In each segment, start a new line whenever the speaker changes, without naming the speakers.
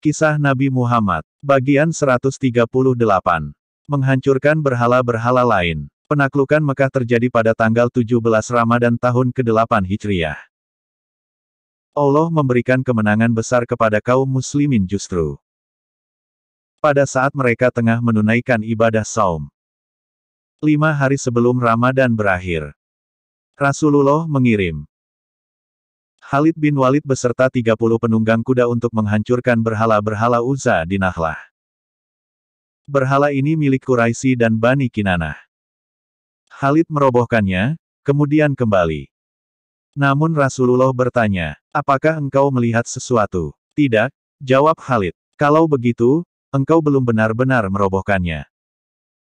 Kisah Nabi Muhammad, bagian 138. Menghancurkan berhala-berhala lain. Penaklukan Mekah terjadi pada tanggal 17 Ramadan tahun ke-8 Hijriah. Allah memberikan kemenangan besar kepada kaum muslimin justru pada saat mereka tengah menunaikan ibadah saum. 5 hari sebelum Ramadan berakhir, Rasulullah mengirim Khalid bin Walid beserta 30 penunggang kuda untuk menghancurkan berhala-berhala Uzza di Nakhlah. Berhala ini milik Quraisy dan Bani Kinanah. Khalid merobohkannya, kemudian kembali. Namun Rasulullah bertanya, "Apakah engkau melihat sesuatu?" "Tidak," jawab Khalid. "Kalau begitu, engkau belum benar-benar merobohkannya.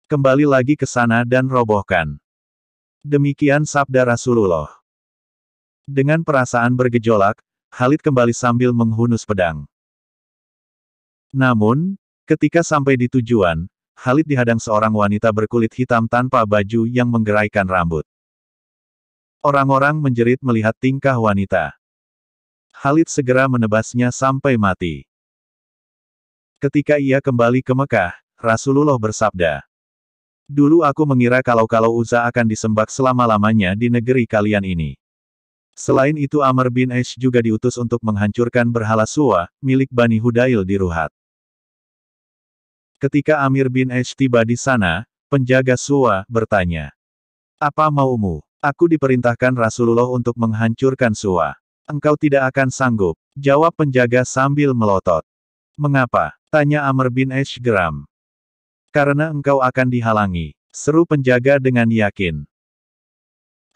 Kembali lagi ke sana dan robohkan." Demikian sabda Rasulullah. Dengan perasaan bergejolak, Khalid kembali sambil menghunus pedang. Namun, ketika sampai di tujuan, Khalid dihadang seorang wanita berkulit hitam tanpa baju yang menggeraikan rambut. Orang-orang menjerit melihat tingkah wanita. Khalid segera menebasnya sampai mati. Ketika ia kembali ke Mekah, Rasulullah bersabda, "Dulu aku mengira kalau Uzza akan disembah selama-lamanya di negeri kalian ini. Selain itu Amr bin Aish juga diutus untuk menghancurkan berhala Suwa, milik Bani Hudail di Ruhat." Ketika Amir bin Aish tiba di sana, penjaga Suwa bertanya, "Apa maumu?" "Aku diperintahkan Rasulullah untuk menghancurkan Suwa." "Engkau tidak akan sanggup," jawab penjaga sambil melotot. "Mengapa?" tanya Amr bin Aish geram. "Karena engkau akan dihalangi," seru penjaga dengan yakin.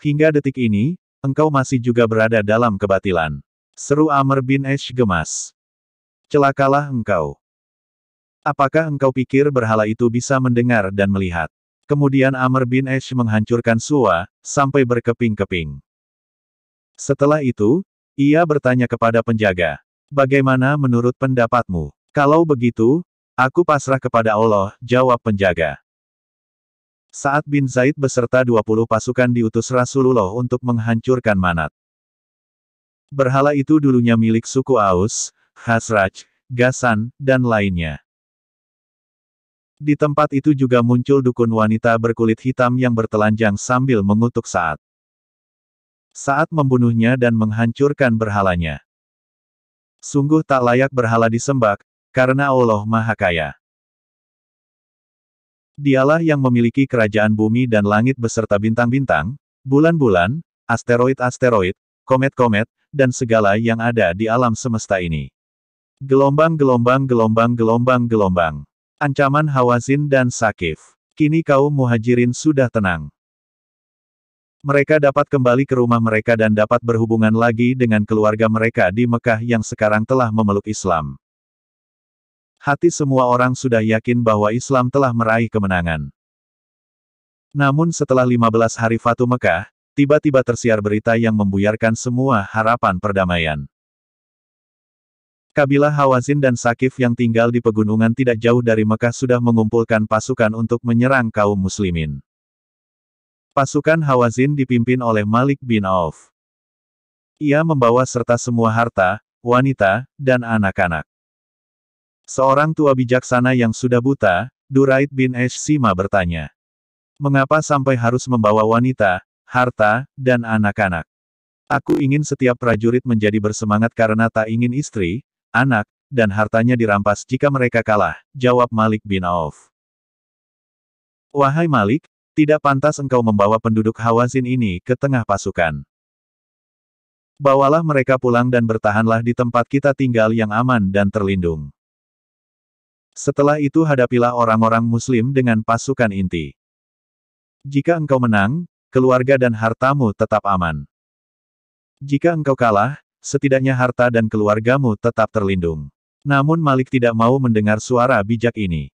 "Hingga detik ini, engkau masih juga berada dalam kebatilan," seru Amr bin Aish gemas. "Celakalah engkau. Apakah engkau pikir berhala itu bisa mendengar dan melihat?" Kemudian Amr bin Aish menghancurkan Suwa, sampai berkeping-keping. Setelah itu, ia bertanya kepada penjaga, "Bagaimana menurut pendapatmu?" "Kalau begitu, aku pasrah kepada Allah," jawab penjaga. Sa'ad bin Zaid beserta 20 pasukan diutus Rasulullah untuk menghancurkan Manat. Berhala itu dulunya milik suku Aus, Khazraj, Ghassan, dan lainnya. Di tempat itu juga muncul dukun wanita berkulit hitam yang bertelanjang sambil mengutuk Sa'ad. Sa'ad membunuhnya dan menghancurkan berhalanya. Sungguh tak layak berhala disembah, karena Allah Maha Kaya. Dialah yang memiliki kerajaan bumi dan langit beserta bintang-bintang, bulan-bulan, asteroid-asteroid, komet-komet, dan segala yang ada di alam semesta ini. Gelombang-gelombang gelombang-gelombang gelombang. Ancaman Hawazin dan Sakif. Kini kaum Muhajirin sudah tenang. Mereka dapat kembali ke rumah mereka dan dapat berhubungan lagi dengan keluarga mereka di Mekah yang sekarang telah memeluk Islam. Hati semua orang sudah yakin bahwa Islam telah meraih kemenangan. Namun setelah 15 hari Fatu Mekah, tiba-tiba tersiar berita yang membuyarkan semua harapan perdamaian. Kabilah Hawazin dan Sakif yang tinggal di pegunungan tidak jauh dari Mekah sudah mengumpulkan pasukan untuk menyerang kaum muslimin. Pasukan Hawazin dipimpin oleh Malik bin Auf. Ia membawa serta semua harta, wanita, dan anak-anak. Seorang tua bijaksana yang sudah buta, Duraid bin Aish-Sima bertanya, "Mengapa sampai harus membawa wanita, harta, dan anak-anak?" "Aku ingin setiap prajurit menjadi bersemangat karena tak ingin istri, anak, dan hartanya dirampas jika mereka kalah," jawab Malik bin Auf. "Wahai Malik, tidak pantas engkau membawa penduduk Hawazin ini ke tengah pasukan. Bawalah mereka pulang dan bertahanlah di tempat kita tinggal yang aman dan terlindung. Setelah itu hadapilah orang-orang muslim dengan pasukan inti. Jika engkau menang, keluarga dan hartamu tetap aman. Jika engkau kalah, setidaknya harta dan keluargamu tetap terlindung." Namun Malik tidak mau mendengar suara bijak ini.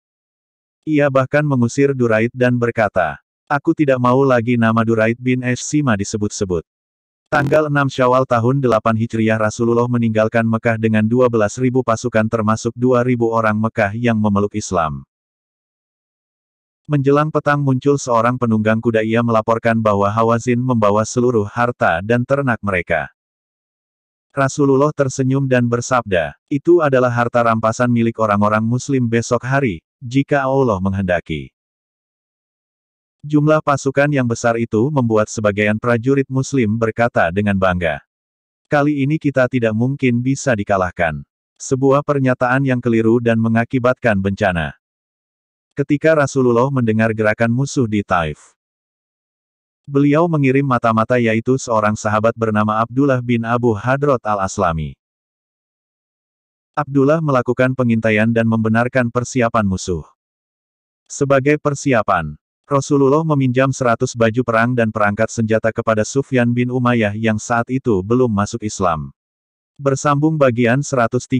Ia bahkan mengusir Duraid dan berkata, "Aku tidak mau lagi nama Duraid bin Aish-Sima disebut-sebut." Tanggal 6 Syawal tahun 8 Hijriah Rasulullah meninggalkan Mekah dengan 12.000 pasukan termasuk 2.000 orang Mekah yang memeluk Islam. Menjelang petang muncul seorang penunggang kuda, ia melaporkan bahwa Hawazin membawa seluruh harta dan ternak mereka. Rasulullah tersenyum dan bersabda, "Itu adalah harta rampasan milik orang-orang Muslim besok hari, jika Allah menghendaki." Jumlah pasukan yang besar itu membuat sebagian prajurit Muslim berkata dengan bangga, "Kali ini kita tidak mungkin bisa dikalahkan." Sebuah pernyataan yang keliru dan mengakibatkan bencana. Ketika Rasulullah mendengar gerakan musuh di Taif, beliau mengirim mata-mata yaitu seorang sahabat bernama Abdullah bin Abu Hadrot al-Aslami. Abdullah melakukan pengintaian dan membenarkan persiapan musuh. Sebagai persiapan, Rasulullah meminjam 100 baju perang dan perangkat senjata kepada Sufyan bin Umayyah yang saat itu belum masuk Islam. Bersambung bagian 139.